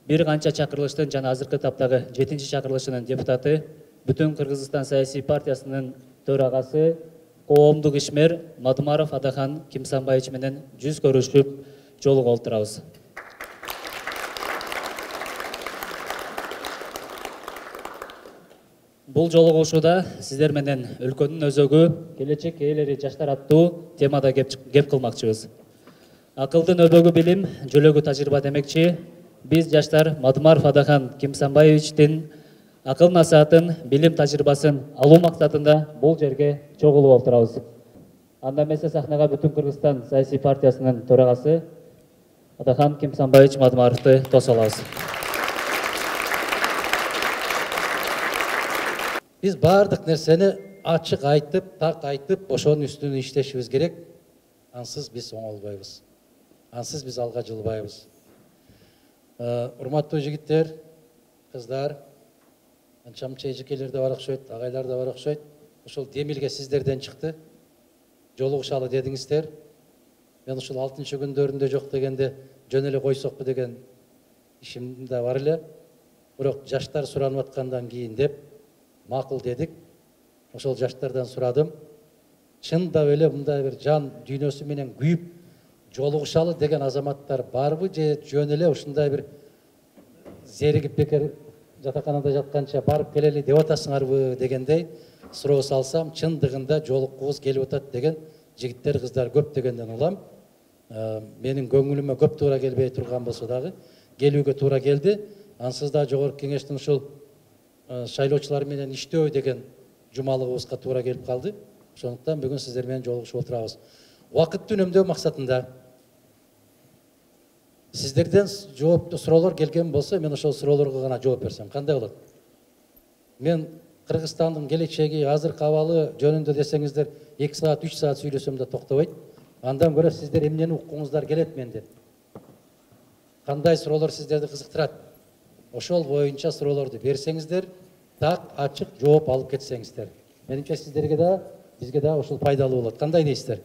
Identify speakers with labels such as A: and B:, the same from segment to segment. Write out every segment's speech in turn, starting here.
A: бир канча чакырылыштын жана азыркы таптагы 7-чи чакырылышынын депутаты, Бүтүн Кыргызстан саясий партиясынын төрагасы, коомдук ишмер Мадумаров Адахан Кимсанбаевич менен жүз көрүшүп жолугуп отурабыз. Бул жолугушууда сиздер менен өлкөнүн өзөгү, келечек ээлери жаштар аттуу темада кеп кылмакчыбыз. Акылдын өбөгү билим, жөлөгү тажрыйба демекчи, биз жаштар Мадумаров Адахан Кимсанбаевичтин акыл насаатын, билим тажрыйбасын алуу максатында бул жерге чогулуп отурабыз. Анда эмесе сахнага Бүтүн Кыргызстан саясий партиясынын төрагасы Адахан Кимсанбаевич Мадумаровду тосолобуз.
B: Biz бардык нерсени ачык айтып, так айтып, ошонун үстүнө иштешибиз керек. Ансыз биз оңолбойбуз. Ансыз биз алга жылбайбыз. Урматтуу жигиттер, кыздар, анчамча эжекелер да бар окшойт, агайлар да бар окшойт. Ошол демилге сиздерден чыкты. Жолугушалы дедиңиздер. Мен ушул 6-чы күндөрүндө жок дегенде жөн эле койсокпу деген ишим да бар эле. Бирок жаштар суранып аткандан кийин деп макул дедик. Ошол жаштардан сурадым. Чындап эле мындай бир жан дүйнөсү менен күйүп жолугушалы деген азаматтар барбы же жөн эле ушундай бир зеригип бекер жатаканада жатканча барып келели деп атасыңарбы дегендей суроо салсам, чындыгында жолуккубуз келип атат деген жигиттер, кыздар көп дегенден улам. Менин көңүлүмө көп туура келбей турган болсо дагы келүүгө туура келди. Ансыз да жогорку кеңештин ушул шайлоочулар менен иштөө деген жумалыгыбызга туура келип калды. Ошондуктан бүгүн сиздер менен жолугушуп отурабыз. Убакытты үнөмдөө максатында сиздерден жооптуу суроолор келген болсо, мен ошол суроолорго гана жооп берсем кандай болот? Мен Кыргызстандын келечеги, азыркы абалы жөнүндө десеңиздер 2 саат, 3 саат сүйлөсөм да токтобойт. Андан көрө сиздер эмнени уккуңуздар келет менден? Кандай суроолор сиздерди кызыктырат? Ошол боюнча суроолорду берсеңиздер, так ачык жооп алып кетсеңиздер. Менимче сиздерге да, бизге да ошол пайдалуу болот. Кандай дейсиздер?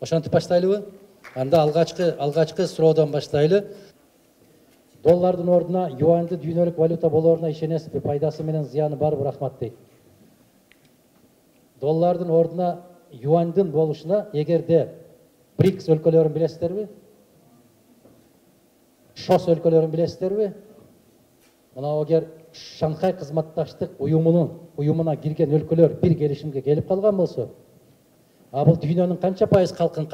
B: Ошентип баштайлыбы? Анда алгачкы суроодон баштайлы. Доллардын ордуна юаньды дүйнөлүк валюта болоруна ишенесизби? Пайдасы менен зыяны барбы? Рахмат дейт. Доллардын ордуна юаньдын болушуна эгерде БРИКС өлкөлөрүн билесиздерби? ШОС өлкөлөрүн билесиздерби? Мына эгер Шанхай кызматташтык уюмуна кирген өлкөлөр бир келишимге келип калган болсо, бул дүйнөнүн канча пайыз калкын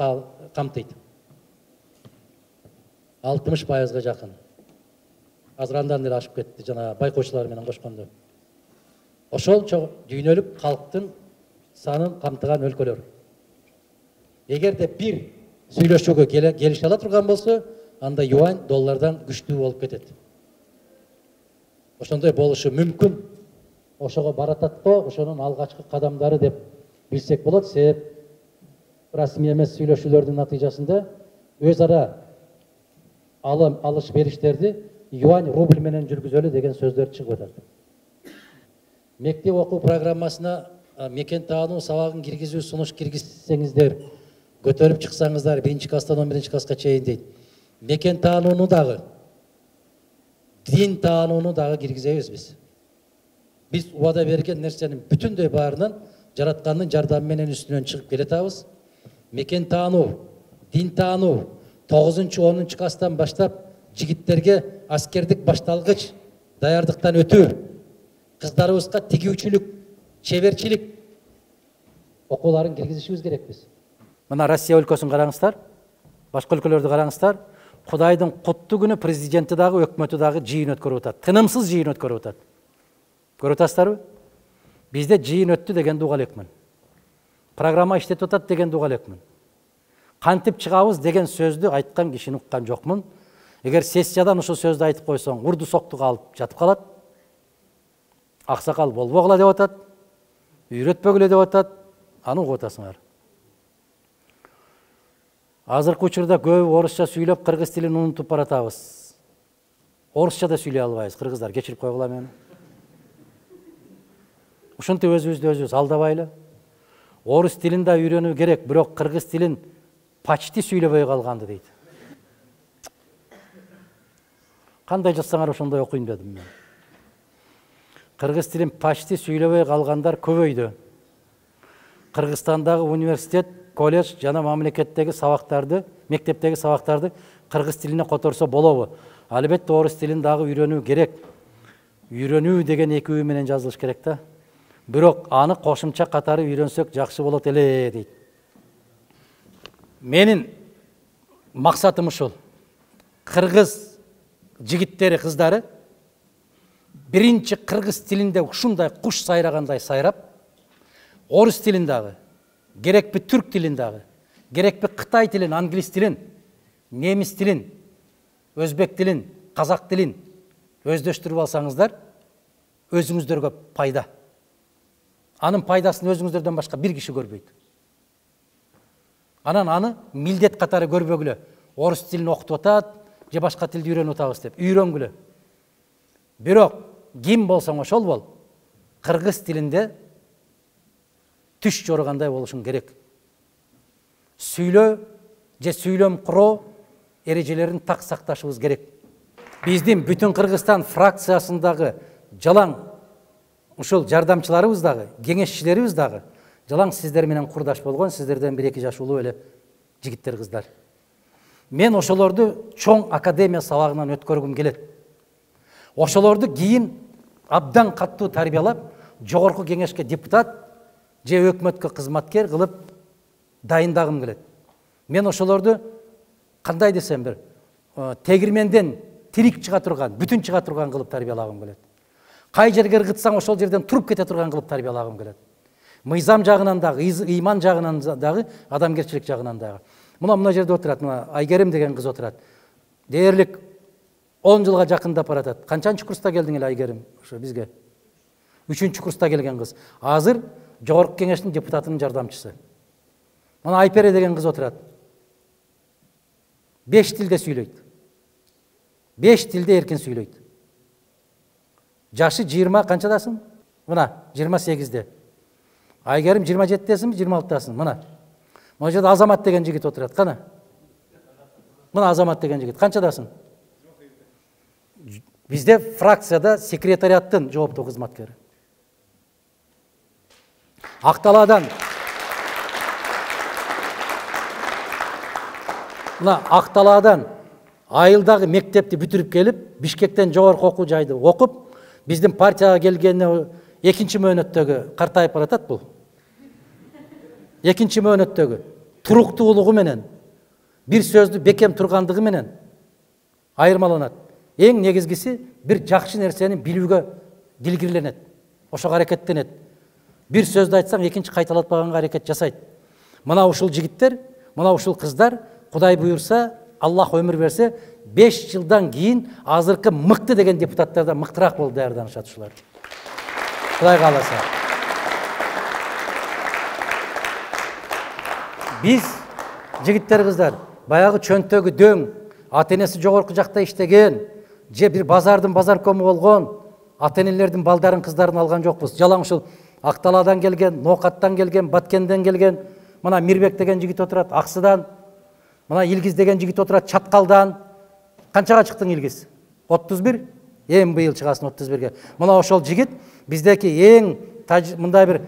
B: камтыйт? 60%га жакын. Азыр андан эле ашып кетти, жана байкоочулар менен кошкондо. Ошол дүйнөлүк калктын санын камтыган өлкөлөр. Эгерде бир сүйлөшүүгө келише ала турган болсо, анда юань доллардан күчтүү болуп кетет. Ошондой болушу мүмкүн. Ошого баратат-то, ошонун алгачкы кадамдары деп билсек болот. Себеп расмий эмес сүйлөшүүлөрдүн натыйжасында өз ара алыш бериштерди юань рубль менен жүргүзөлү деген сөздөр чыгып атат. Мектеп окуу программасына мекен таануу сабагын киргизүү сунуш киргизсеңиздер, көтөрүп чыксаңыздар 1-класстан 11-класска чейин дейт. Мекен таанууну дагы, дин таанууну дагы киргизебиз биз. Биз убада берген нерсенин бүтүндөй баарынан жараткандын жардамы менен үстүнөн чыгып келатабыз. Мекен таануу, дин таануу 9-10 класстан баштап жигиттерге аскердик башталгыч даярдыктан өтүү, кыздарыбызга тигүүчүлүк, чеберчилик окууларын киргизишибиз керек биз. Мына Россия өлкөсүн караңыздар, башка өлкөлөрдү караңыздар. Кудайдын куттуу күнү президенти дагы, өкмөтү дагы жыйын өткөрүп атат. Тынымсыз жыйын өткөрүп атат. Көрүп атасыздарбы? Бизде жыйын өттү дегенди уга элекмин. Программа иштетип атат дегенди уга элекмин. Кантип чыгабыз деген сөздү айткан кишини уккан жокмун. Эгер сессиядан ушул сөздү айтып койсоң, урду соктуга алып жатып калат. Аксакал болбогула деп атат. Үйрөтпөгүлө деп атат. Аны угуп атасыңар. Азыркы учурда көбү орусча сүйлөп, кыргыз тилин унутуп баратабыз. Орусча да сүйлөй албайбыз, кыргыздар, кечирип койгула мени. Ушинтип өзүбүздү алдабайлы. Орус тилин да үйрөнүү керек, бирок кыргыз тилин почти сүйлөбөй калганды дейт. Кандай жазсаңар ошондой окуйм дедим мен. Кыргыз тилин почти сүйлөбөй калгандар көбөйдү. Кыргызстандагы университет, колледж жана мамлекеттеги сабактарды, мектептеги сабактарды кыргыз тилине которсо болобу? Албетте орус тилин дагы үйрөнүү керек. Үйрөнүү деген эки үй менен жазылыш керек да. Бирок аны кошумча катары үйрөнсөк жакшы болот эле дейт. Менин максатым ушул. Кыргыз жигиттери, кыздары биринчи кыргыз тилинде ушундай куш сайрагандай сайрап, орус тилин дагы, керекпи түрк тилин дагы, керекпи кытай тилин, англис тилин, немис тилин, өзбек тилин, казак тилин өздөштүрүп алсаңыздар, өзүңүздөргө пайда. Анын пайдасын өзүңүздөрдөн башка бир киши көрбөйт. Анан аны милдет катары көрбөгүлө. Орус тилин окутуп атат, же башка тилди үйрөнүп атабыз деп. Үйрөнгүлө. Бирок ким болсоң ошол бол, кыргыз тилинде түш жоргандай болушуң керек. Сүйлөө же сүйлөм куроо эрежелерин так сакташыбыз керек. Биздин бүтүн Кыргызстан фракциясындагы жалаң ушул жардамчыларыбыз дагы, кеңешчилерибиз дагы жалаң сиздер менен курдаш болгон, сиздерден 1-2 жаш улуу эле жигиттер, кыздар. Мен ошолорду чоң академия сабагынан өткөргүм келет. Ошолорду кийин абдан каттуу тарбиялап, жогорку кеңешке депутат же өкмөткө кызматкер кылып дайындагым келет. Мен ошолорду кандай десем бир тегирменден тирик чыга турган, бүтүн чыга турган кылып тарбиялагым келет. Кай жерге ыргытсаң ошол жерден туруп кете турган кылып тарбиялагым келет. Мыйзам жагынан дагы, ыйман жагынан дагы, адамгерчилик жагынан дагы. Мына жерде отурат, мына Айгерим деген кыз отурат. Дээрлик 10 жылга жакындап баратат. Канчанчы курста келдиң эле Айгерим? Ошо бизге 3-чү курста келген кыз. Азыр жогорку кеңештин депутатынын жардамчысы. Мына Айпере деген кыз отурат. 5 тилде сүйлөйт. 5 тилде эркин сүйлөйт. Жашы 20 канчадасың? Мына 28-де. Айгерим 27-десиңби, 26-дасың? Мына. Мына жерде Азамат деген жигит отурат. Кана? Мына Азамат деген жигит. Канчадасың? Бизде фракцияда секретариаттын жооптуу кызматкери. Акталаадан мына Акталаадан айылдагы мектепти бүтүрүп келип, Бишкектен жогорку окуу жайды окуп, биздин партияга келгенине 2-чи мөөнөттөгү картайып баратат бул. 2-чи мөөнөттөгү туруктуулугу менен, бир сөздү бекем тургандыгы менен айырмаланат. Эң негизгиси бир жакшы нерсени билүүгө дилгирленет. Ошого аракеттенет. Бир сөздү айтсаң, экинчи кайталатпаганга аракет жасайт. Мына ушул жигиттер, мына ушул кыздар, Кудай буйрса, Аллах өмүр берсе, 5 жылдан кийин азыркы мыкты деген депутаттардан мыктыраак болуп даярданышат ушулар. Кудай кааласа. Биз жигиттер, кыздар, баягы чөнтөгү дөң, ата-энеси жогорку жакта иштеген, же бир базардын базаркому болгон ата-энелердин балдарын, кыздарын алган жокпуз. Жалаң ушул Акталаадан келген, Ноокаттан келген, Баткенден келген, мына Мирбек деген жигит отурат, Аксыдан, мына Илгиз деген жигит отурат, Чаткалдан. Канчага чыктың Илгиз? 31? Эң быйыл чыгасың 31ге. Мына ошол жигит биздеки эң мындай бир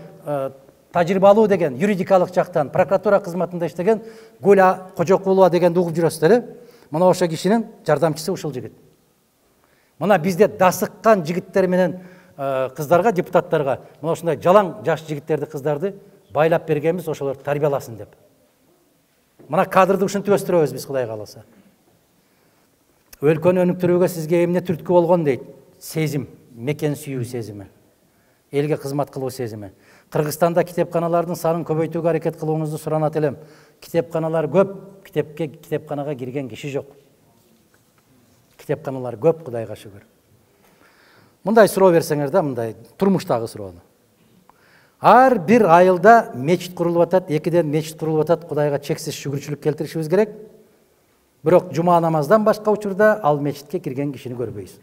B: тажрыйбалуу деген, юридикалык жактан прокуратура кызматында иштеген Гуля Кожокулова дегенди угуп жүрөсүздөр эле. Мына ошол кишинин жардамчысы ушул жигит. Мына бизде дасыккан жигиттер менен кыздарга, депутаттарга мына ушундай жалаң жаш жигиттерди, кыздарды байлап бергенбиз, ошолор тарбияласын деп. Мына кадрды ушинтип өстүрөбүз биз, Кудай кааласа. Өлкөнү өнүктүрүүгө сизге эмне түрткү болгон дейт? Сезим, мекен сүйүү сезими, элге кызмат кылуу сезими. Кыргызстанда китепканалардын санын көбөйтүүгө аракет кылууңузду суранат элем. Китепканалар көп, китепканага кирген киши жок. Китепканалар көп, Кудайга шүгүр. Мындай суроо берсеңер да, мындай турмуштагы суроону. Ар бир айылда мечит курулуп атат, 2ден мечит курулуп атат, Кудайга чексиз шүгүрчүлүк келтиришибиз керек. Бирок жума намаздан башка учурда ал мечитке кирген кишини көрбөйбүз.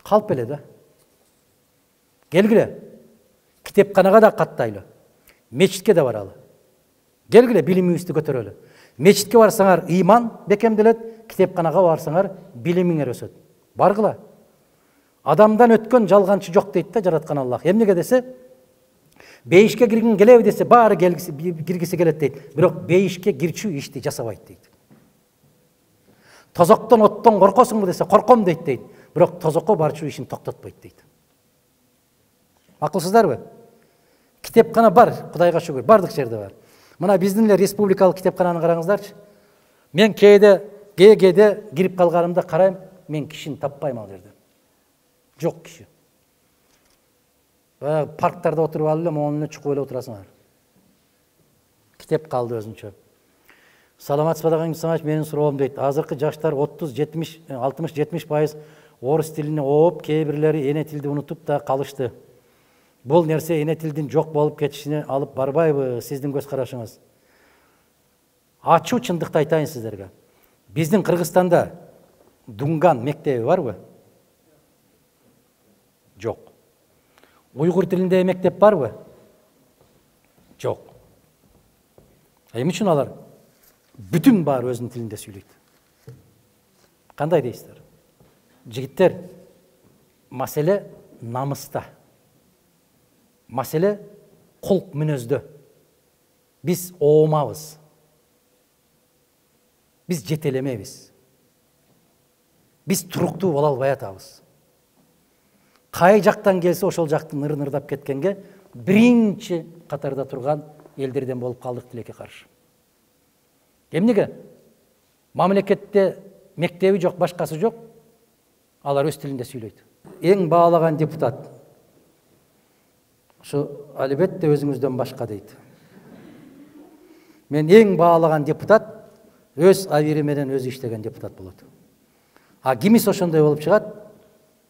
B: Калп эле да. Келгиле. Китепканага да каттайлы. Мечитке да баралы. Келгиле, билимибизди көтөрөлү. Мечитке барсаңар, иман бекемделет, китепканага барсаңар, билимиңер өсөт. Баргыла. Адамдан өткөн жалганчы жок дейт да жараткан Аллах. Эмнеге десе, бейишке киргин келеби десе, баары киргиси келет дейт. Бирок бейишке кирчүү ишти жасабайт дейт. Тозоктон, оттон коркосуңбу десе, корком дейт. Бирок тозокко барчу ишин токтотпойт дейт. Акылсыздарбы? Китепкана бар, Кудайга шүгүр, бардык жерде бар. Мына биздин эле республикалык китепкананы караңыздарчы. Мен кээде кирип калганымда карайм, мен кишини таппайм ал жерде. Жок киши. Парктарда отуруп алып эле моунун чукуп эле отурасыңар. Китеп калды өзүнчө. Саламатсызбы дагы Самач, менин суроом дейт. Азыркы жаштар 30-70, 60-70% орус тилине ооп, кээ бирлери эне тилди унутуп да калышты. Бул нерсе эне тилдин жок болуп кетишине алып барбайбы? Сиздин көз карашыңыз? Ачуу чындыкты айтайын сиздерге. Биздин Кыргызстанда Дунган мектеби барбы? Жок. Уйгур тилинде мектеп барбы? Жок. Эмне үчүн алар бүтүн баары өзүнүн тилинде сүйлөйт? Кандай дейсиздер? Жигиттер, маселе намыста. Маселе кулк мүнөздө. Биз оомабыз. Биз жетелемебиз. Биз туруктуу боло албай атабыз. Кай жактан келсе ошол жактан ырдап кеткенге биринчи катарда турган элдерден болуп калдык тилекке каршы. Эмнеге? Мамлекетте мектеби жок, башкасы жок. Алар өз тилинде сүйлөйт. Эң баалаган депутат ушу албетте өзүңүздөн башка дейт. Мен эң баалаган депутат өз авири менен өзү иштеген депутат болот. А кимис ошондой болуп чыгат?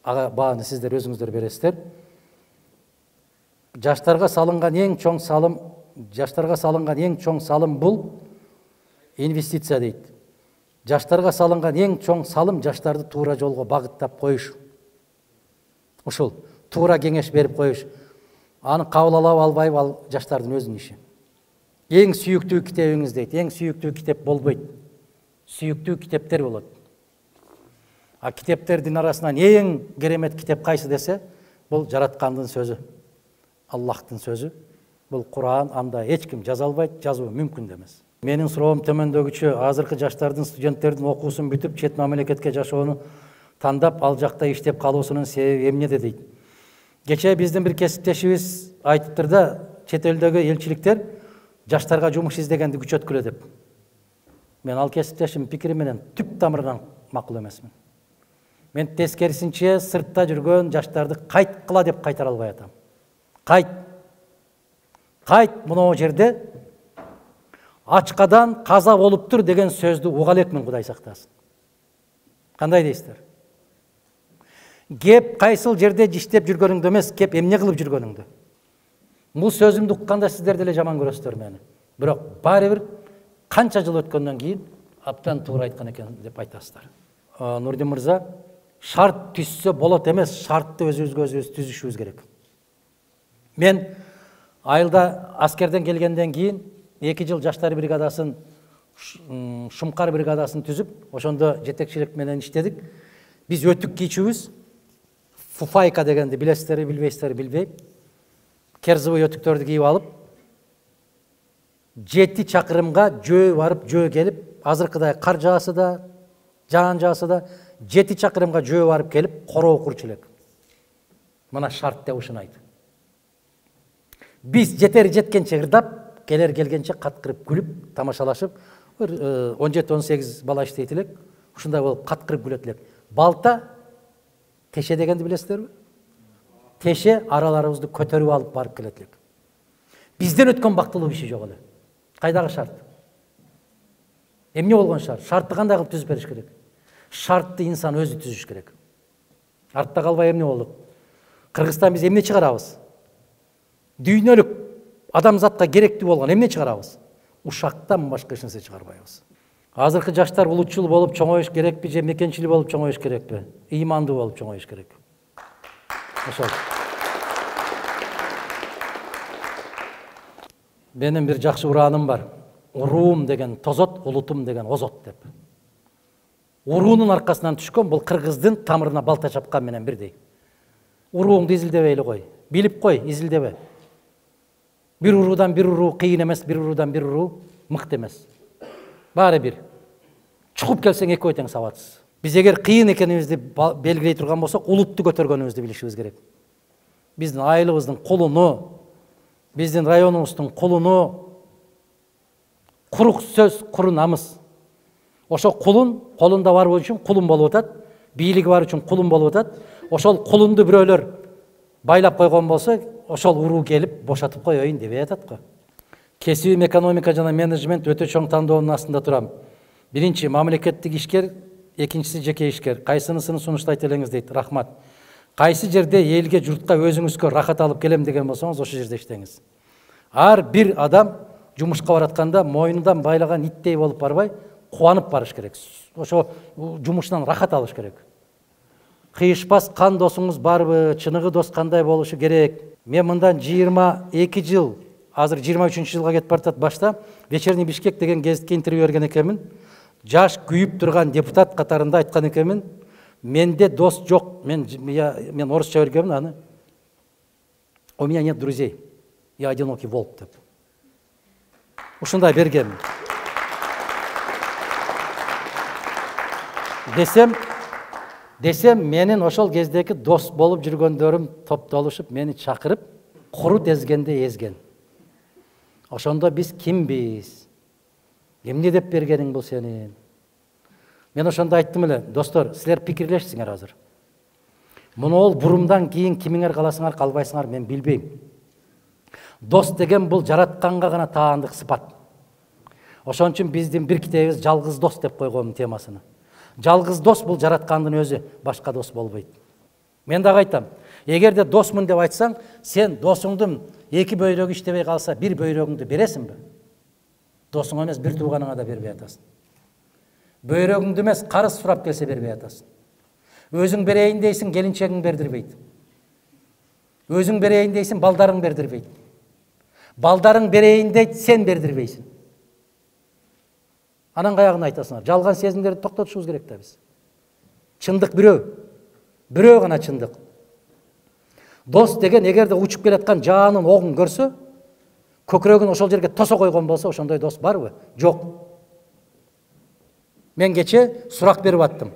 B: Ага бааны сиздер өзүңүздөр бересиздер. Жаштарга салынган эң чоң салым бул инвестиция дейт. Жаштарга салынган эң чоң салым жаштарды туура жолго багыттап коюш. Ушул туура кеңеш берип коюш. Аны кабыл алып албайбы, ал жаштардын өзүнүн иши. Эң сүйүктүү китебиңиз дейт. Эң сүйүктүү китеп болбойт. Сүйүктүү китептер болот. А китептердин арасынан эң керемет китеп кайсы десе, бул жараткандын сөзү. Аллахтын сөзү. Бул Куран, анда эч ким жаза албайт, жазуу мүмкүн эмес. Менин суроом төмөндөгүчө, азыркы жаштардын, студенттердин окуусун бүтүп, чет мамлекетке жашоону тандап, ал жакта иштеп калуусунун себеби эмнеде дейт. Кечээ биздин бир кесиптешибиз айтыптыр да, чет элдеги элчиликтер жаштарга жумуш издегенди күчөткүлө деп. Мен ал кесиптешимдин пикири менен түп тамырынан макул эмесмин. Мен тескерисинче сыртта жүргөн жаштарды кайткыла деп кайтара албай атам. Кайт мынау жерде ачкадан каза болуптур деген сөздү уга элекмин, Кудай сактасын. Кандай дейсиздер? Кеп кайсыл жерде иштеп жүргөнүңдү эмес, кеп эмне кылып жүргөнүңдү. Бул сөзүмдү укканда сиздер деле жаман көрөсүздөр мени. Бирок баары бир канча жыл өткөндөн кийин абдан туура айткан экен деп айтасыздар. Нурдин мырза, шарт түзсө болот эмес, шартты өзүбүз түзүшүбүз керек. Мен айылда аскерден келгенден кийин 2 жыл жаштар бригадасын, Шумкар бригадасын түзүп, ошондо жетекчилик менен иштедик. Биз өтүк кийчүбүз, фуфайка дегенди билесиздер, билбейсиздер, билбейм. Керзовый өтүктөрдү кийип алып, 7 чакырымга жөө барып, жөө келип, азыркыдай кар жаасы да, жаан жаасы да, 7 чакырымга жөө барып келип, короо курчу элек. Мына шарт деп ушунайт. Биз жетери жеткенче ырдап, келер келгенче каткырып күлүп, тамашалашып, 17-18 бала иштейт элек, ушундай болуп каткырып күлөт элек. Балта теше дегенди билесиздерби? Теше араларыбызды көтөрүп алып барып келет элек. Бизден өткөн бактылуу иши жок эле. Кайдагы шарт? Эмне болгон шарт? Шартты кандай кылып түзүп бериш керек? Шартты инсан өзү түзүш керек. Артта калбай эмне болдук? Кыргызстан биз эмне чыгарабыз? Дүйнөлүк адамзатка керектүү болгон эмне чыгарабыз? Ушактан башка эч нерсе чыгарбайбыз. Азыркы жаштар улутчул болуп чоңоюш керекпи же мекенчил болуп чоңоюш керекпи? Ыймандуу болуп чоңоюш керек. Ошол. Менин бир жакшы урааным бар. Уруум деген тозот, улутум деген озот деп. Уруунун аркасынан түшкөн бул кыргыздын тамырына балта чапкан менен бирдей. Урууңду изилдебейли кой. Билип кой, изилдебе. Bir urуудан bir уруу кыйын эмес, bir urуудан bir уруу мыкты эмес. Баары бир. Чукуп келсең эки ой тең сабатсыз. Биз эгер кыйын экенибизди белгилей турган болсок, улутту көтөргөнүбүздү билишибиз керек. Биздин айылыбыздын кулуну, биздин районубуздун кулуну курук сөз, куру намыс. Ошо кулун колунда бар үчүн кулун болуп атат, бийлиги бар үчүн кулун болуп атат. Ошол кулунду бирөөлөр байлап койгон болсо, ошол уруу келип бошотуп коеюн дебей атат го. Кесибим экономика жана менеджмент өтө чоң тандоонун астында турам. Биринчи мамлекеттик ишкер, экинчиси жеке ишкер. Кайсынысын сунуштайт элеңиз дейт. Рахмат. Кайсы жерде элге, журтка, өзүңүзгө рахат алып келем деген болсоңуз, ошол жерде иштеңиз. Ар бир адам жумушка баратканда мойнундан байлаган иттей болуп барбай, кубанып барыш керек. Ошо жумушунан рахат алыш керек. Кыйышпас кан досуңуз барбы, чыныгы дос кандай болушу керек. Мен мындан 22 жыл, азыр 23 жылга кетип баратат башта, Вечерний Бишкек деген гезитке интервью берген экенмин. Жаш күйүп турган депутат катарында айткан экенмин. Менде дос жок. Мен орусча бергенмин аны. У меня нет друзей. Я одинокий волк деп. Ушундай бергенмин. Десем менин ошол кездеки дос болуп жүргөндөрүм топтолушуп мени чакырып, курут эзгенде эзген. Ошондо биз кимбиз? Эмне деп бергениң бул сенин? Мен ошондо айттым эле, достор, силер пикирлешсиңер азыр. Муну ол бурумдан кийин кимиңер каласыңар, калбайсыңар, мен билбейм. Дос деген бул жаратканга гана таандык сыпат. Ошон үчүн биздин бир китебиз жалгыз дос деп койгонмун темасына. Жалгыз дос бул жараткандын өзү, башка дос болбойт. Мен дагы айтам, эгерде досмун деп айтсаң, сен досуңдун эки бөйрөгү иштебей калса, бир бөйрөгүңдү бересиңби? Досуңа эмес, бир тууганыңа да бербей атасың. Бөйрөгүңдү эмес, карыз сурап келсе бербей атасың. Өзүң берейин дейсиң, келинчегиң бердирбейт. Өзүң берейин дейсиң, балдарың бердирбейт. Балдарың берейин дейт, сен бердирбейсиң. Анан каягын айтасыңар? Жалган сезимдерди токтотушубуз керек да биз. Чындык бирөө гана чындык. Дос деген эгерде учуп келаткан жаанын огун көрсө, көкүрөгүн ошол жерге тосо койгон болсо, ошондой дос барбы? Жок. Мен кече сурак берип аттым.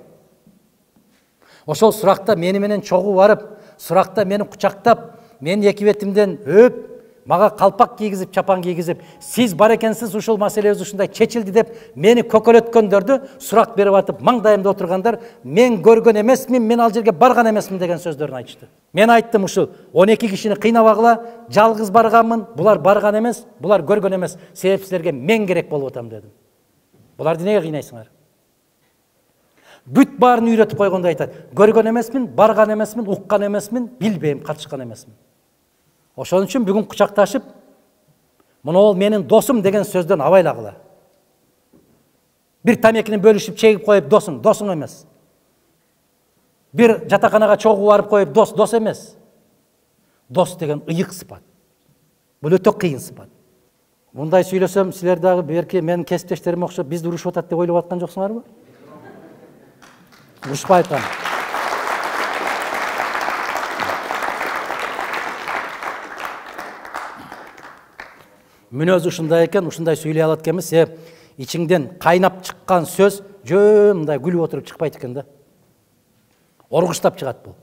B: Ошол суракта мени менен чогуу барып, суракта мени кучактап, мени эки бетимден өп, мага калпак кийгизип, чапан кийгизип, сиз бар экенсиз, ушул маселебиз ушундай чечилди деп мени көкөлөткөндөрдү сурак берип атып, маңдайымда отургандар, мен көргөн эмесмин, мен ал жерге барган эмесмин деген сөздөрүн айтышты. Мен айттым, ушул 12 кишини кыйнабагыла, жалгыз барганмын, булар барган эмес, булар көргөн эмес, себеп силерге мен керек болуп атам дедим. Буларды эмнеге кыйнайсыңар? Бүт баарын үйрөтүп койгондой айтат. Көргөн эмесмин, барган эмесмин, уккан эмесмин, билбейм, катышкан эмесмин. Ошон үчүн бүгүн кучакташып, муну ол менин досум деген сөздөн абайлагыла. Бир тамекини бөлүшүп чегип коюп досуң эмес. Бир жатаканага чогуу барып коюп дос эмес. Дос деген ыйык сыпат. Бул өтө кыйын сыпат. Мындай сүйлөсөм, силер дагы берки менин кесиптештериме окшоп бизди урушуп атат деп ойлоп аткан жоксуңарбы? Урушпай айткан. Мүнөзү ушундай экен, ушундай сүйлөй алат экенбиз, себеп ичиңден кайнап чыккан сөз жөн мындай күлүп отуруп чыкпайт экен да. Оргуштап чыгат бул.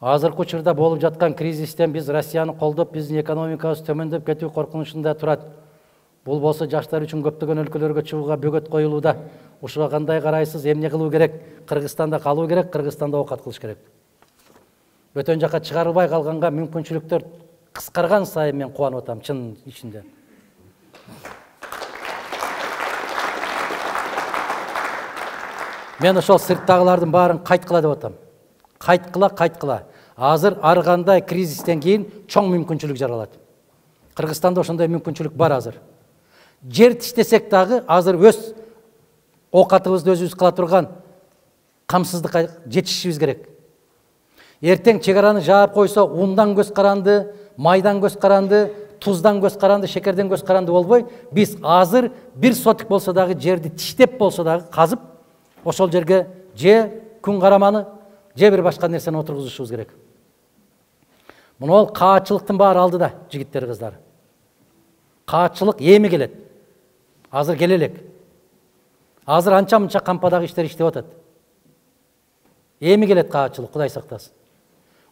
B: Азыркы учурда болуп жаткан кризистен биз Россияны колдоп, биздин экономикабыз төмөндөп кетүү коркунучунда турат. Бул болсо жаштар үчүн көптөгөн өлкөлөргө чыгууга бөгөт коюлууда. Ушуга кандай карайсыз, эмне кылуу керек? Кыргызстанда калуу керек, Кыргызстанда оокат кылыш керек. Бөтөн жака чыгарылбай калганга мүмкүнчүлүктөр кыскарган сайын мен кубанып атам, чын ичинде. Мен ошол сырттагылардын баарын кайткыла деп атам. Кайткыла. Азыр ар кандай кризистен кийин чоң мүмкүнчүлүк жаралат. Кыргызстанда ошондой мүмкүнчүлүк бар азыр. Жер тиштесек дагы азыр өз оокатыбызды өзүбүз кыла турган камсыздыкка жетишишибиз керек. Эртең чек араны жаап койсо, ундан көз каранды, майдан көз каранды, туздан көз каранды, шекерден көз каранды болбой, биз азыр бир сотик болсо дагы жерди тиштеп болсо дагы казып, ошол жерге же күн караманы, же бир башка нерсени отургузушубуз керек. Мына каатчылыктын баары алдыда, жигиттер, кыздар. Каатчылык эми келет. Азыр келе элек. Азыр анча-мынча кампадагы иштер иштеп атат. Эми келет каатчылык, Кудай сактасын.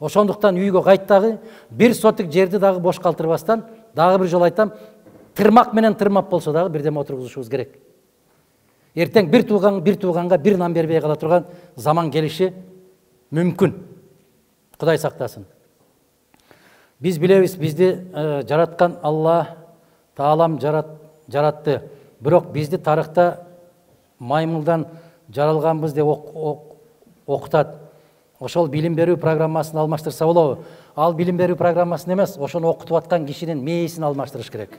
B: Ошондуктан үйгө кайт дагы, бир сотик жерди дагы бош калтырбастан, дагы бир жолу айтам, тырмак менен тырмап болсо дагы бирдеме отургузушубуз керек. Эртең бир тууганга бир нан бербей кала турган заман келиши мүмкүн. Кудай сактасын. Биз билебиз, бизди жараткан Алла Таалам жаратты. Бирок бизди тарыхта маймылдан жаралганбыз деп окутат. Ошол билим берүү программасын алмаштырса болобу? Ал билим берүү программасын эмес, ошону окутуп аткан кишинин мээсин алмаштырыш керек.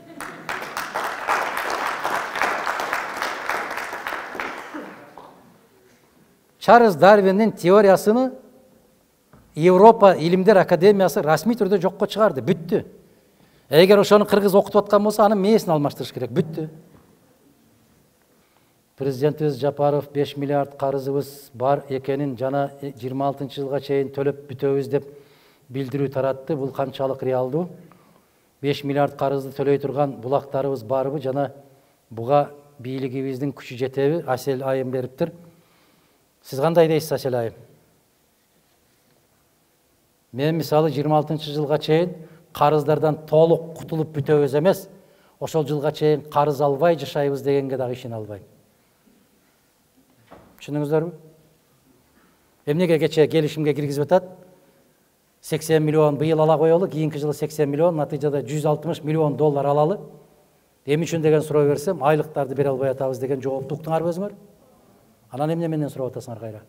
B: Чарльз Дарвиндин теориясыны Европа Илимдер Академиясы расмий түрдө жокко чыгарды, бүттү. Эгер ошону кыргыз окутуп аткан болсо, анын мээсин алмаштырыш керек, бүттү. Президентибиз Жапаров 5 миллиард карызыбыз бар экенин жана 26-жылга чейин төлөп бүтөбүз деп билдирүү таратты. Бул канчалык реалдуу? 5 миллиард карызды төлөй турган булактарыбыз барбы жана буга бийлигибиздин күчү жетеби? Асел Айым бериптир. Сиз кандай дейсиз, Асел Айым? Мен мисалы 26-жылга чейин карыздардан толук кутулуп бүтөбүз эмес, ошол жылга чейин карыз албай жашайбыз дегенге дагы ишене албайм. Түшүндүңүздөрбү? Эмнеге кече келишимге киргизип атат? 80 миллион быйыл ала коелу, кийинки жылы 80 миллион, натыйжада 160 миллион доллар алалы. Эми үчүн деген суроо берсем, айлыктарды бере албай атабыз деген жоопту уктуңарбы өзүңөр? Анан эмне менен сурап атасыңар кайра?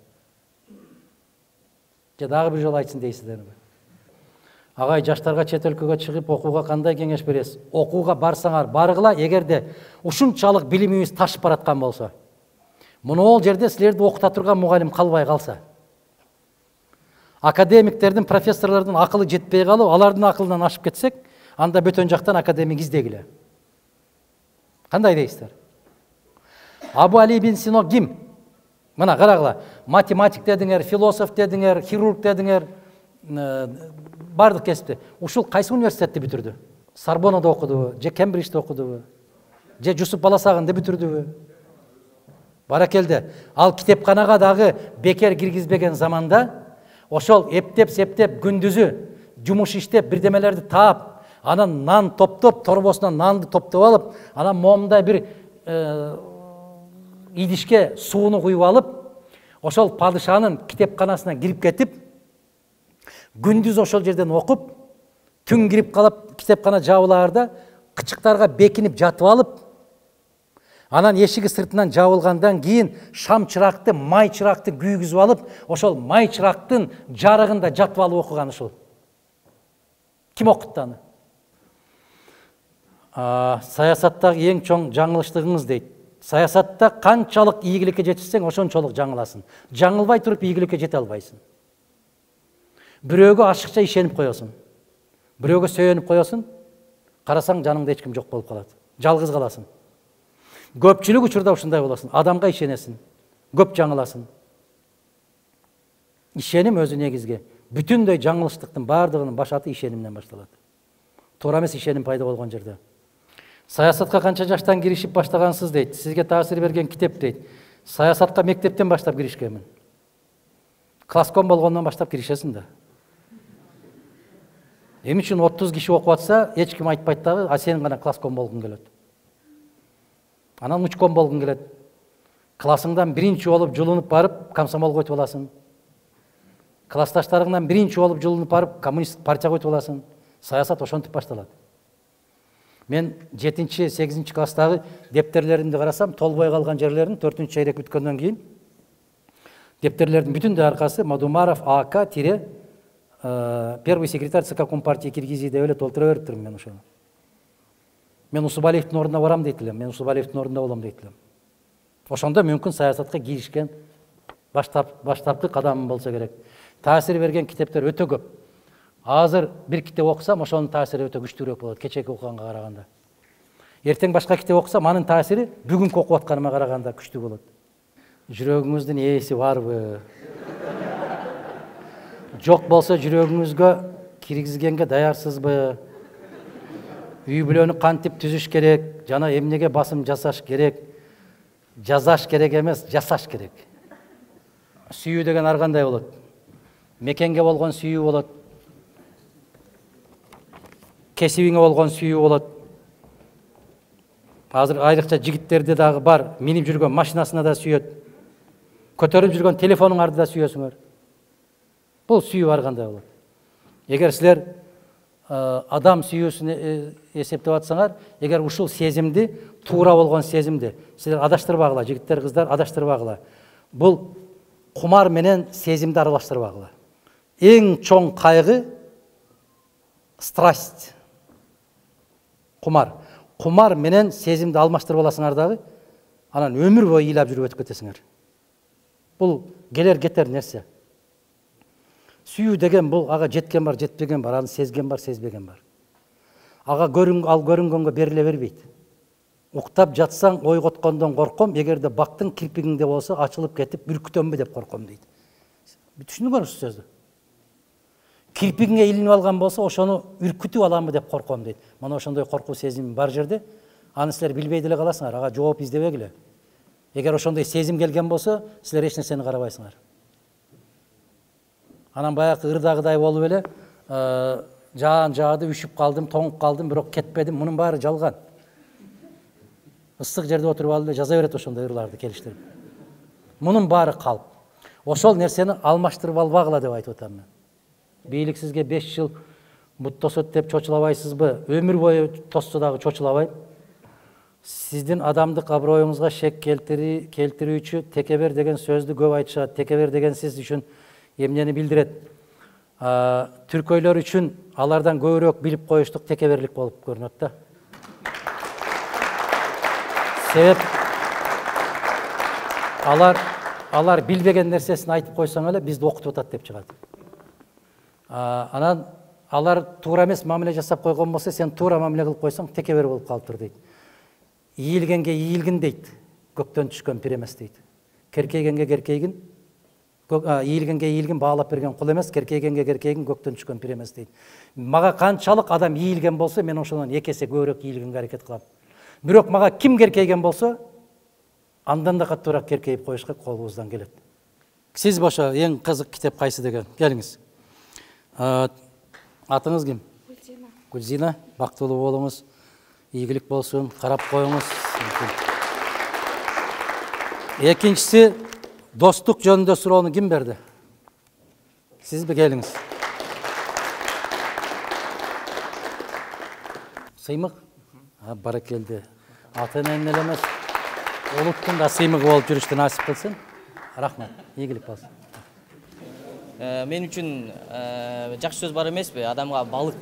B: Же дагы бир жолу айтсын дейсиздерби? Агай, жаштарга чет өлкөгө чыгып окууга кандай кеңеш бересиз? Окууга барсаңар баргыла, эгерде ушунчалык билимибиз ташып бараткан болсо. Мунул жерде силерди окута турган мугалим калбай калса. Академиктердин, профессорлордун акылы жетпей калып, алардын акылынан ашып кетсек, анда бөтөн жактан академик издегиле. Кандай дейсиздер? Абу Али бин Сино ким? Мына карагыла, математик дедиңер, философ дедиңер, хирург дедиңер, бардык кесипти. Ушул кайсы университетти бүтүрдү? Сорбоннада окудубу, же Кембриджде окудубу, же Жусуп Баласагында бүтүрдүбү? Баракелде. Ал китепканага дагы бекер киргизбеген заманда ошол эптеп-септеп күндүзү жумуш иштеп, бирдемелерди таап, анан нан топтоп, торбосунан нанды топтоп алып, анан момундай бир идишке сууну куюп алып, ошол падышанын китепканасына кирип кетип, күндүз ошол жерден окуп, түн кирип калып, китепкана жабылаарда кычыктарга бекинип жатып алып, анан эшиги сыртынан жабылгандан кийин шам чыракты, май чыракты күйгүзүп алып, ошол май чырактын жарыгында жатып алып окуган ушул. Ким окутту аны? Саясаттагы эң чоң жаңылыштыгыңыз дейт. Саясатта канчалык ийгиликке жетишсең, ошончолук жаңыласың. Жаңылбай туруп ийгиликке жете албайсың. Бирөөгө ашыкча ишенип коесуң. Бирөөгө сүйөнүп коесуң, карасаң жаныңда эч ким жок болуп калат. Жалгыз каласың. Көпчүлүк учурда ушундай болосуң. Адамга ишенесиң, көп жаңыласың. Ишеним өзү негизги. Бүтүндөй жаңылыштыктын бардыгынын башаты ишенимден башталат. Туура эмес ишеним пайда болгон жерде. Саясатка канча жаштан киришип баштагансыз дейт. Сизге таасир берген китеп дейт. Саясатка мектептен баштап киришкенмин. Класском болгондон баштап киришесиң да. Эми үчүн 30 киши окуп атса, эч ким айтпайт дагы, а сен гана класском болгуң келет. Анан учком болгуң келет. Классыңдан биринчи болуп жулунуп барып, комсомолго өтүп аласың. Классташтарыңдан биринчи болуп жулунуп барып, коммунист партияга өтүп аласың. Саясат ошентип башталат. Мен 7-8 класстагы дептерлеримди карасам, толбой калган жерлерин 4-чейрек бүткөндөн кийин дептерлердин бүтүндөй аркасы Мадумаров АК тире первый секретарь ЦК Компартии Киргизии деп эле толтура бериптирмин мен ошону. Мен Усубалиевдин ордуна барам дейт элем, мен Усубалиевдин ордунда болом дейт элем. Ошондо мүмкүн саясатка киришкен баштапкы кадамым болсо керек. Таасир берген китептер өтө көп. Азыр бир китеп окусам, ошонун таасири өтө күчтүүрөөк болот кечээки окуганга караганда. Эртең башка китеп окусам, анын таасири бүгүнкү окуп атканыма караганда күчтүү болот. Жүрөгүңүздүн ээси барбы? Жок болсо жүрөгүңүзгө киргизгенге даярсызбы? Үй бүлөнү кантип түзүш керек, жана эмнеге басым жасаш керек? Жазаш керек эмес, жасаш керек. Сүйүү деген ар кандай болот? Мекенге болгон сүйүү болот. Кесибиңе болгон сүйүү болот. Азыр айрыкча жигиттерде дагы бар, минип жүргөн машинасына да сүйөт. Көтөрүп жүргөн телефонуңарды да сүйөсүңөр. Бул сүйүү ар кандай болот. Эгер силер адам сүйүүсүн эсептеп атсаңар, эгер ушул сезимди, туура болгон сезимди силер адаштырбагыла, жигиттер, кыздар адаштырбагыла. Бул кумар менен сезимди аралаштырбагыла. Эң чоң кайгы страсть. Кумар. Кумар менен сезимди алмаштырып аласыңар дагы, анан өмүр бою ыйлап жүрүп өтүп кетесиңер. Бул келер кетер нерсе. Сүйүү деген бул ага жеткен бар, жетпеген бар, аны сезген бар, сезбеген бар. Ага көрүнгөнгө бериле бербейт. Уктап жатсаң ойготкондон корком, эгерде бактың кирпигиңде болсо ачылып кетип бүркүтөмбү деп корком дейт. Түшүндүңөрбү ушул сөздү? Кирпигиңе илинип алган болсо, ошону үркүтүп аламбы деп корком дейт. Мына ошондой коркуу сезим бар жерде, аны силер билбей деле каласыңар, ага жооп издебегиле. Эгер ошондой сезим келген болсо, силер эч нерсени карабайсыңар. Анан баягы ырдагыдай болуп эле, жаады, үшүп калдым, тоңуп калдым, бирок кетпедим. Мунун баары жалган. Ысык жерде отуруп алып эле жаза берет ошондой ырларды келиштирип. Мунун баары калп. Ошол нерсени алмаштырып албагыла деп айтып атам мен. Бийлик сизге 5 жыл бут тосот деп чочулабайсызбы? Өмүр бою тоссо дагы чочулабайм. Сиздин адамдык аброюңузга шек келтирүүчү текебер деген сөздү көп айтышат. Текебер деген сиз үчүн эмнени билдирет? Түркөйлөр үчүн алардан көбүрөөк билип коюштук текеберлик болуп көрүнөт да. Себеп алар билбеген нерсесин айтып койсоң эле бизди окутуп атат деп чыгат. Анан алар туура эмес мамиле жасап койгон болсо, сен туура мамиле кылып койсоң текебер болуп калыптыр дейт. Ийилгенге ийилгин дейт, көктөн түшкөн пир эмес дейт. Керкейгенге керкейгин, ийилгенге ийилгин баалап берген кул эмес, керкейгенге керкейгин көктөн түшкөн пир эмес дейт. Мага канчалык адам ийилген болсо, мен ошондон 2 эсе көбүрөөк ийилгенге аракет кылам. Бирок мага ким керкейген болсо, андан да каттуураак керкейип коюшка колубуздан келет. Сиз бошо эң кызык китеп кайсы деген? Келиңиз. Атыңыз ким? Гүлзина. Гүлзина, бактылуу болуңуз, ийгилик болсун, карап коюңуз. Экинчиси, достук жөнүндө суроону ким берди? Сизби? Келиңиз. Сыймык? Баракелди. Ата-эненин эле эмес, улуттун да сыймыгы болуп жүрүштү насип кылсын. Рахмат. Ийгилик болсун.
C: Мен үчүн жакшы сөз бар эмеспи? Адамга балык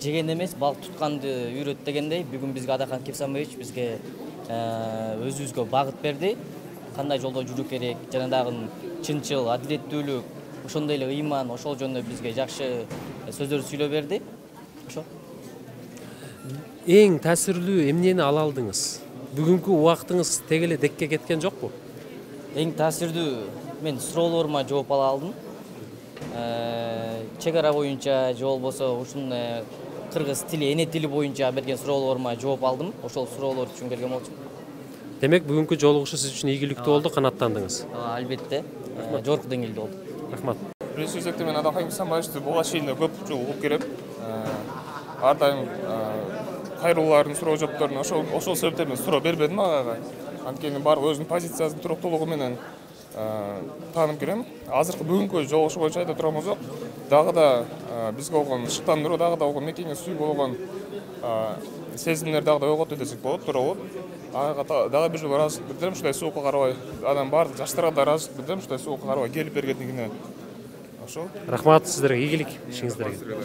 C: жеген эмес, балык тутканды үйрөт дегендей, бүгүн бизге Адахан Кепсанбаевич бизге өзүбүзгө багыт берди. Кандай жолдо жүрүү керек, жана дагы чынчыл, адилеттүүлүк, ошондой эле ыйман, ошол жөнүндө бизге жакшы сөздөр сүйлөп берди. Ошо.
D: Эң таасирлүү эмнени ала алдыңыз? Бүгүнкү убактыңыз тег эле декке кеткен жокпу?
C: Эң таасирдүү мен суроолорума жооп ала алдым. Чек ара боюнча же болбосо ушун кыргыз тили, эне тили боюнча берген суроолорума жооп алдым. Ошол суроолор үчүн келген болчу.
D: Демек бүгүнкү жолугушуу сиз үчүн ийгиликтүү болду, канааттандыңыз.
C: Албетте. Жогорку деңгээлде болду.
D: Рахмат.
E: Биринчи кезекте мен Адахан Кепсанбаевичти буга чейин көп жыл угуп келем. Ар дайым кайрылуулардын суроо жоопторун ошол себептен мен суроо бербедим ага. Анткени баары өзүнүн позициясынын туруктуулугу менен таанып келем. Азыркы бүгүнкү жолугушуу боюнча айта турган болсок, дагы да бизге болгон шыктандыруу, дагы да болгон мекенге сүйүү болгон сезимдер дагы да ойготуу десек болот, туура болот. Ага дагы бир жолу ыраазычылык билдирем, ушундай суукка карабай, адам баардык жаштарга да ыраазычылык билдирем, ушундай суукка карабай келип бергендигине. Ошол.
D: Рахмат сиздерге, ийгилик ишиңиздерге.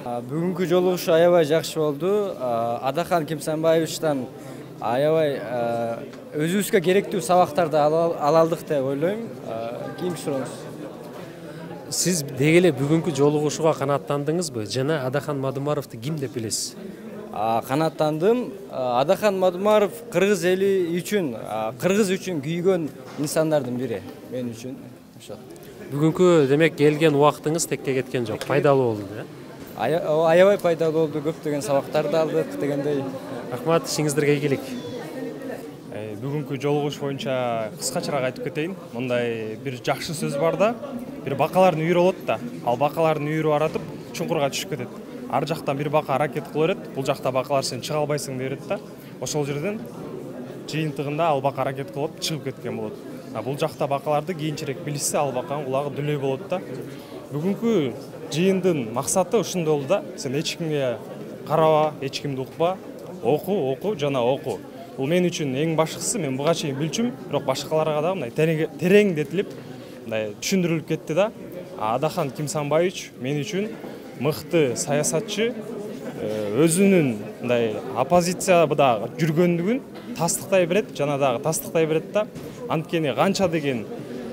F: Бүгүнкү жолугушуу аябай жакшы болду. Адахан Кепсанбаевичтан аябай өзүбүзгө керектүү сабактарды ала алдык деп ойлойм. Кийинки сурооңуз.
D: Сиз деги эле бүгүнкү жолугушууга канааттандыңызбы жана Адахан Мадумаровду ким деп билесиз?
F: Канааттандым. Адахан Мадумаров кыргыз эли үчүн, кыргыз үчүн күйгөн инсандардын бири мен үчүн. Ошо.
D: Бүгүнкү демек келген убактыңыз текке кеткен жок, пайдалуу болду,
F: Аябай пайдалуу болду, көптөгөн сабактарды алдык дегендей.
D: Рахмат, ишиңиздерге ийгилик.
G: Бүгүнкү жолугуш боюнча кыскачараак айтып кетейин. Мындай бир жакшы сөз бар да, бир бакалардын үйүрү болот да, ал бакалардын үйүрү аратып чуңкурга түшүп кетет. Ар жактан бир бака аракет кыла берет, бул жакта бакалар сен чыга албайсың деп берет да. Ошол жерден жыйынтыгында ал бака аракет кылып чыгып кеткен болот. Бул жакта бакаларды кийинчерээк билишсе, ал баканын кулагы дүлөй болот да. Бүгүнкү жыйындын максаты ушундай болду да. Сен эч кимге караба, эч кимди укпа, оку жана оку. Бул мен үчүн эң башкысы, мен буга чейин билчүм, бирок башкаларга да мындай тереңдетилип, мындай түшүндүрүлүп кетти да. Адахан Кимсанбаевич мен үчүн мыкты саясатчы, өзүнүн мындай оппозицияда жүргөндүгүн тастыктай берет, жана дагы тастыктай берет да. Анткени канча деген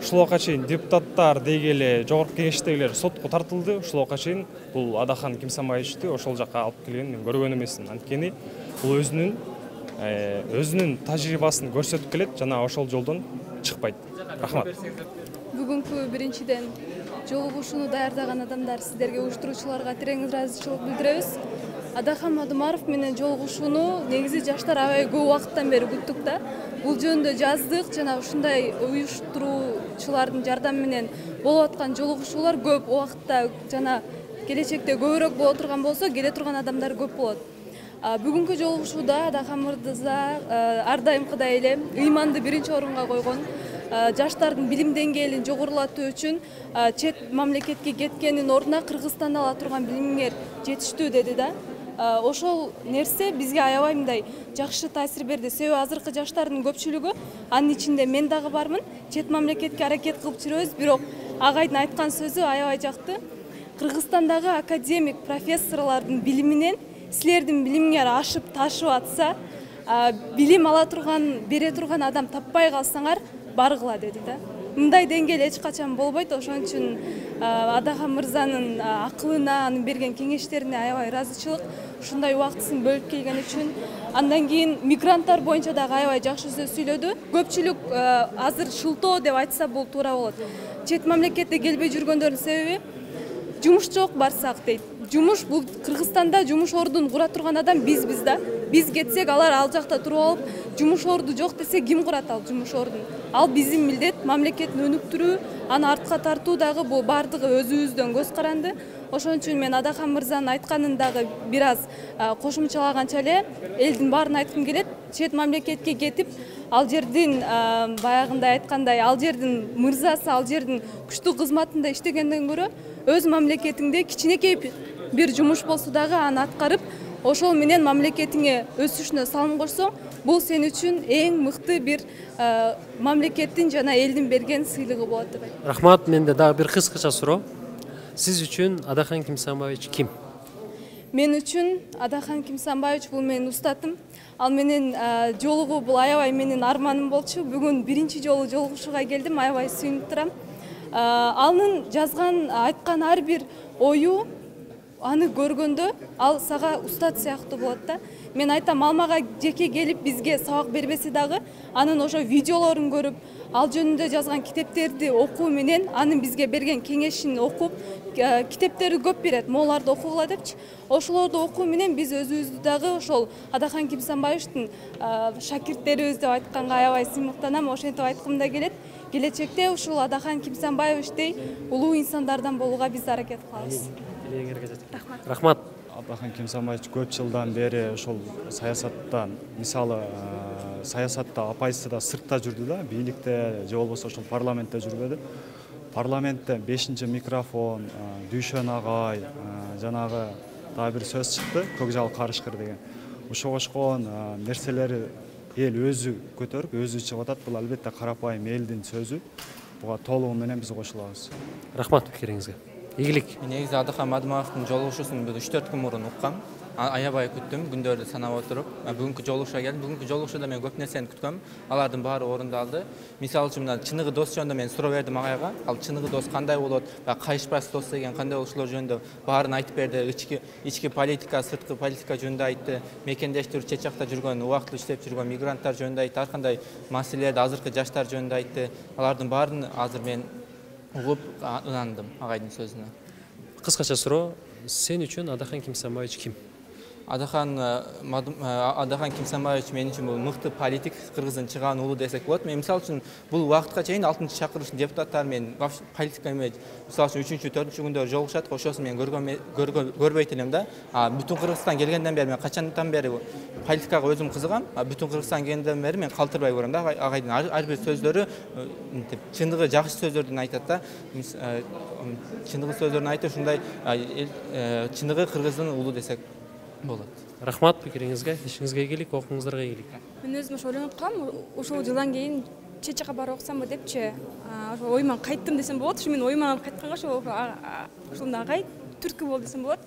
G: ушулга чейин депутаттар деги эле жогорку кеңештегилер сотко тартылды, ушулга чейин бул Адахан Кимсанбаевичти ошол жакка алып келгенин мен көргөн эмесмин. Анткени бул өзүнүн тажрыйбасын көрсөтүп келет жана ошол жолдон чыкпайт. Рахмат.
H: Бүгүнкү биринчиден жолугушууну даярдаган адамдар, сиздерге уюштуруучуларга терең ыраазычылык билдиребиз. Адахан Мадумаров менен жолугушууну негизи жаштар аябай көп убакыттан бери күттүк да. Бул жөнүндө жаздык жана ушундай уюштуруучулардын жардамы менен болуп аткан жолугушуулар көп убакытта жана келечекте көбүрөөк боло турган болсо, келе турган адамдар көп болот. Бүгүнкү жолугушууда Адахан мырза ар дайымкыдай эле ыйманды биринчи орунга койгон, жаштардын билим деңгээлин жогорулатуу үчүн чет мамлекетке кеткенин ордуна Кыргызстанда ала турган билимдер жетиштүү деди да. Ошол нерсе бизге аябай мындай жакшы таасир берди. Себеби азыркы жаштардын көпчүлүгү, анын ичинде мен дагы бармын, чет мамлекетке аракет кылып жүрөбүз, бирок агайдын айткан сөзү аябай жакты. Кыргызстандагы академик профессорлордун билиминен силердин билимиңер ашып ташып атса, билим ала турган, бере турган адам таппай калсаңар, баргыла деди да. Мындай деңгээл эч качан болбойт. Ошон үчүн Адахан мырзанын акылына, анын берген кеңештерине аябай ыраазычылык. Ушундай убактысын бөлүп келген үчүн. Андан кийин мигранттар боюнча дагы аябай жакшы сөз сүйлөдү. Көпчүлүк азыр шылтоо деп айтса бул туура болот. Чет мамлекетте келбей жүргөндөрдүн себеби жумуш жок, барсак дейт. Жумуш, бул Кыргызстанда жумуш ордун кура турган адам бизбиз да. Биз кетсек, алар ал жакта туруп алып, жумуш орду жок десе, ким курат ал жумуш ордун? Ал биздин милдет, мамлекетти өнүктүрүү, аны артка тартуу дагы бул бардыгы өзүбүздөн көз каранды. Ошон үчүн мен Адахан мырзанын айтканын дагы бир аз кошумчалаганча эле элдин баарын айткым келет. Чет мамлекетке кетип, ал жердин баягындай айткандай, ал жердин мырзасы, ал жердин күчтүү кызматында иштегенден көрө, өз мамлекетиңде кичинекей бир жумуш болсо дагы аны аткарып, ошол менен мамлекетиңе өсүшүнө салым кошсоң, бул сен үчүн эң мыкты бир мамлекеттин жана элдин берген сыйлыгы болот деп айтам.
D: Рахмат, менде дагы бир кыскача суроо. Сиз үчүн Адахан Кимсанбаевич ким?
H: Мен үчүн Адахан Кимсанбаевич бул менин устатым. Ал менен жолугуу бул аябай менин арманым болчу. Бүгүн биринчи жолу жолугушууга келдим, аябай сүйүнүп турам. Анын жазган, айткан ар бир ою, аны көргөндө ал сага устат сыяктуу болот да. Мен айтам, ал мага жеке келип бизге сабак бербесе дагы, анын ошо видеолорун көрүп, ал жөнүндө жазган китептерди окуу менен, анын бизге берген кеңешин окуп, китептери көп берет, могуларды окугула депчи. Ошолорду окуу менен биз өзүбүздү дагы ошол Адахан Кимсанбаевичтин шакирттерибиз деп айтканга аябай сыймыктанам. Ошентип айткым да келет. Келечекте ушул Адахан Кимсанбаевичтей улуу инсандардан болууга биз аракет кылабыз.
D: Рахмат.
I: Адахан Кимсанбаевич көп жылдан бери ошол саясатта, мисалы саясатта оппозицияда сыртта жүрдү да, бийликте же болбосо ошол парламентте жүрбөдү. Парламентте 5-чи микрофон, Дүйшөн агай, жанагы дагы бир сөз чыкты, Көкжал Карышкыр деген. Ошого ошкон нерселери эл өзү көтөрүп, өзү чыгып атат. Бул албетте карапайым элдин сөзү. Буга толугу менен биз кошулабыз.
D: Рахмат пикириңизге. Ийгилик.
J: Негизи Адахан Мадумаровдун жолугушуусун 3-4 күн мурун уккам. аябай күттім, күндөрдү санап отуруп. Бүгүнкү жолугушууга келдим. Бүгүнкү жолугушууда мен көп нерсени күткөм. Алардын баары орундалды. Мисалы үчүн мына чыныгы дос жөнүндө мен суроо бердим агайга. Ал чыныгы дос кандай болот? Кайышпас дос деген кандай болушулар жөнүндө баарын айтып берди. Ички политика, сырткы политика жөнүндө айтты. Мекендештир чет жакта жүргөн, убактылуу иштеп жүргөн мигранттар жөнүндө айтты. Ар кандай маселелерди азыркы жаштар жөнүндө айтты. Алардын баарын азыр мен угуп ынандым агайдын сөзүнө.
D: Кыскача суроо, сен үчүн Адахан Кимсанбаевич ким?
J: Адахан Кимсанбаевич мен үчүн бул мыкты политик, кыргыздын чыгаан уулу десек болот. Мен мисалы үчүн бул убакытка чейин 6-чакырылыштын депутаттары мен политика эме мисалы үчүн 3-4 күндөрү жолугушат, ошосун мен көрбөйт элем да. Бүтүн Кыргызстан келгенден бери мен качандан бери политикага өзүм кызыгам. Бүтүн Кыргызстан келгенден бери мен калтырбай көрөм да. Агайдын ар бир сөздөрү чындыгы жакшы сөздөрдүн айтат да. Чындыгы сөздөрүн айтып ушундай чындыгы кыргыздын уулу десек болот.
D: Рахмат пикириңизге, ишиңизге ийгилик, окууңуздарга ийгилик.
H: Мен өзүм ошо ойлонуп калам, ошол жылдан кийин чет жака барып окусамбы депчи. Ошо оюман кайттым десем болот. Ушу мен оюман кайтканга ошондо агай түрткү болду десем болот.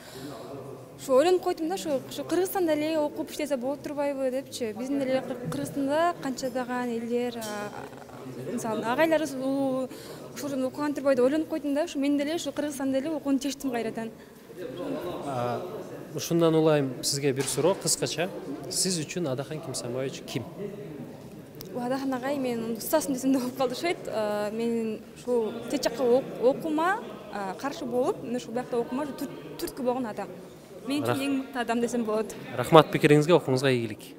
H: Ошо ойлонуп койдум да, ошо Кыргызстанда эле окуп иштесе болот турбайбы депчи. Биздин эле Кыргызстанда канчадаган элдер, мисалы агайларыбыз ошол жерде окуган турбайбы деп ойлонуп койдум да. Ошо мен деле ошо Кыргызстанда эле окууну чечтим кайрадан.
D: Ушундан улайым сизге бир суроо, кыскача. Сиз үчүн Адахан Кимсанбаевич ким?
H: Адахан агай мен устасым десем да болуп калды окшойт. Мен ушул чет жакка окуума каршы болуп, мен ушул биякта окуума түрткү болгон адам. Мен үчүн эң мыкты адам десем болот.
D: Рахмат пикириңизге, окууңузга ийгилик.